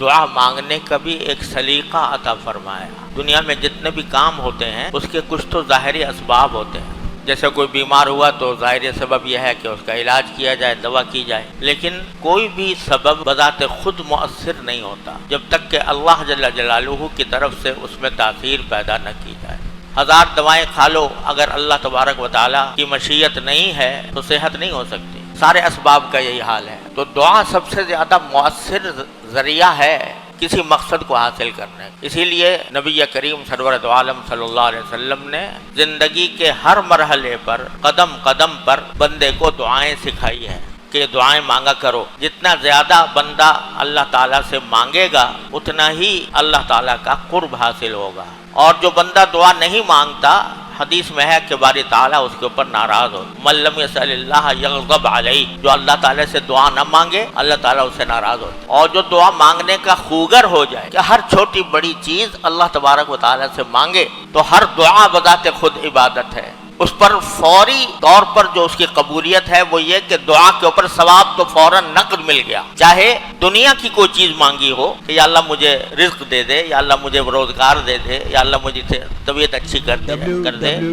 دعا مانگنے کا بھی ایک سلیقہ عطا فرمایا۔ دنیا میں جتنے بھی کام ہوتے ہیں اس کے کچھ تو ظاہری اسباب ہوتے ہیں، جیسے کوئی بیمار ہوا تو ظاہری سبب یہ ہے کہ اس کا علاج کیا جائے، دوا کی جائے، لیکن کوئی بھی سبب بذات خود مؤثر نہیں ہوتا جب تک کہ اللہ جل جلالہ کی طرف سے اس میں تاثیر پیدا نہ کی جائے۔ 1000 دوائیں کھا لو، اگر اللہ تبارک و تعالیٰ کی مشیت نہیں ہے تو صحت نہیں ہو سکتی۔ سارے اسباب کا یہی حال ہے۔ تو دعا سب سے زیادہ مؤثر ذریعہ ہے کسی مقصد کو حاصل کرنے۔ اسی لیے نبی کریم سرورت عالم صلی اللہ علیہ وسلم نے زندگی کے ہر مرحلے پر قدم قدم پر بندے کو دعائیں سکھائی ہیں کہ دعائیں مانگا کرو۔ جتنا زیادہ بندہ اللہ تعالیٰ سے مانگے گا اتنا ہی اللہ تعالیٰ کا قرب حاصل ہوگا، اور جو بندہ دعا نہیں مانگتا، حدیث میں ہے کہ باری تعالیٰ اس کے اوپر ناراض ہو۔ من لم یسأل اللہ یغضب علیہ، جو اللہ تعالیٰ سے دعا نہ مانگے اللہ تعالیٰ اس سے ناراض ہوتا ہے۔ اور جو دعا مانگنے کا خوگر ہو جائے کہ ہر چھوٹی بڑی چیز اللہ تبارک و تعالیٰ سے مانگے، تو ہر دعا بذات خود عبادت ہے۔ اس پر فوری طور پر جو اس کی قبولیت ہے وہ یہ کہ دعا کے اوپر ثواب تو فوراً نقد مل گیا۔ چاہے دنیا کی کوئی چیز مانگی ہو کہ یا اللہ مجھے رزق دے دے، یا اللہ مجھے روزگار دے دے، یا اللہ مجھے طبیعت اچھی کر دے،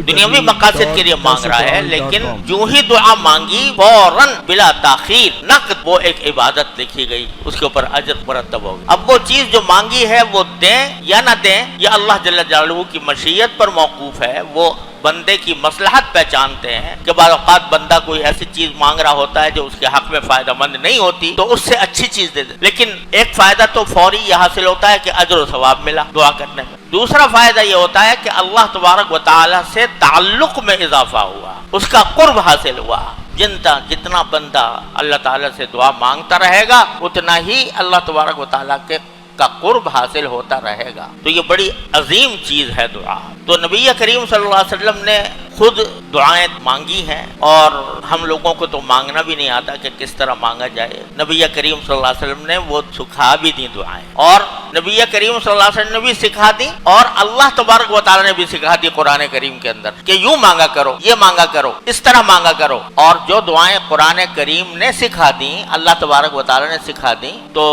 دنیاوی مقاصد کے لیے مانگ رہا ہے، لیکن جو ہی دعا مانگی فوراً بلا تاخیر نقد وہ ایک عبادت لکھی گئی، اس کے اوپر اجر مرتب ہوگا۔ اب وہ چیز جو مانگی ہے وہ دیں یا نہ دیں یہ اللہ جل جلالہ کی مشیت پر موقوف ہے۔ وہ بندے کی مصلحت پہچانتے ہیں کہ بعض اوقات بندہ کوئی ایسی چیز مانگ رہا ہوتا ہے جو اس کے حق میں فائدہ مند نہیں ہوتی، تو اس سے اچھی چیز دے دے، لیکن ایک فائدہ تو فوری یہ حاصل ہوتا ہے کہ اجر و ثواب ملا دعا کرنے میں۔ دوسرا فائدہ یہ ہوتا ہے کہ اللہ تبارک و تعالی سے تعلق میں اضافہ ہوا، اس کا قرب حاصل ہوا۔ جتنا بندہ اللہ تعالیٰ سے دعا مانگتا رہے گا اتنا ہی اللہ تبارک و تعالیٰ کا قرب حاصل ہوتا رہے گا۔ تو یہ بڑی عظیم چیز ہے دعا۔ تو نبی کریم صلی اللہ علیہ وسلم نے خود دعائیں مانگی ہیں، اور ہم لوگوں کو تو مانگنا بھی نہیں آتا کہ کس طرح مانگا جائے۔ نبی کریم صلی اللہ علیہ وسلم نے وہ سکھا بھی دی دعائیں، اور نبی کریم صلی اللہ علیہ وسلم نے بھی سکھا دی، اور اللہ تبارک و تعالیٰ نے بھی سکھا دی قرآن کریم کے اندر کہ یوں مانگا کرو، یہ مانگا کرو، اس طرح مانگا کرو۔ اور جو دعائیں قرآن کریم نے سکھا دیں، اللہ تبارک و تعالیٰ نے سکھا دیں، تو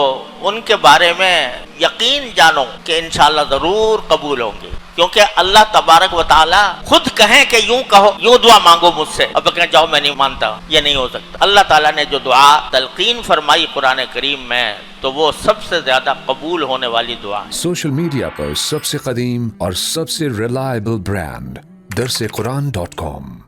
ان کے بارے میں یقین جانو کہ انشاءاللہ ضرور قبول ہوں گے، کیونکہ اللہ تبارک و تعالیٰ خود کہیں کہ یوں کہو، یوں دعا مانگو مجھ سے، اب کہیں جاؤ میں نہیں مانتا، یہ نہیں ہو سکتا۔ اللہ تعالیٰ نے جو دعا تلقین فرمائی قرآن کریم میں تو وہ سب سے زیادہ قبول ہونے والی دعا ہے۔ سوشل میڈیا پر سب سے قدیم اور سب سے ریلائبل برانڈ درسقرآن.com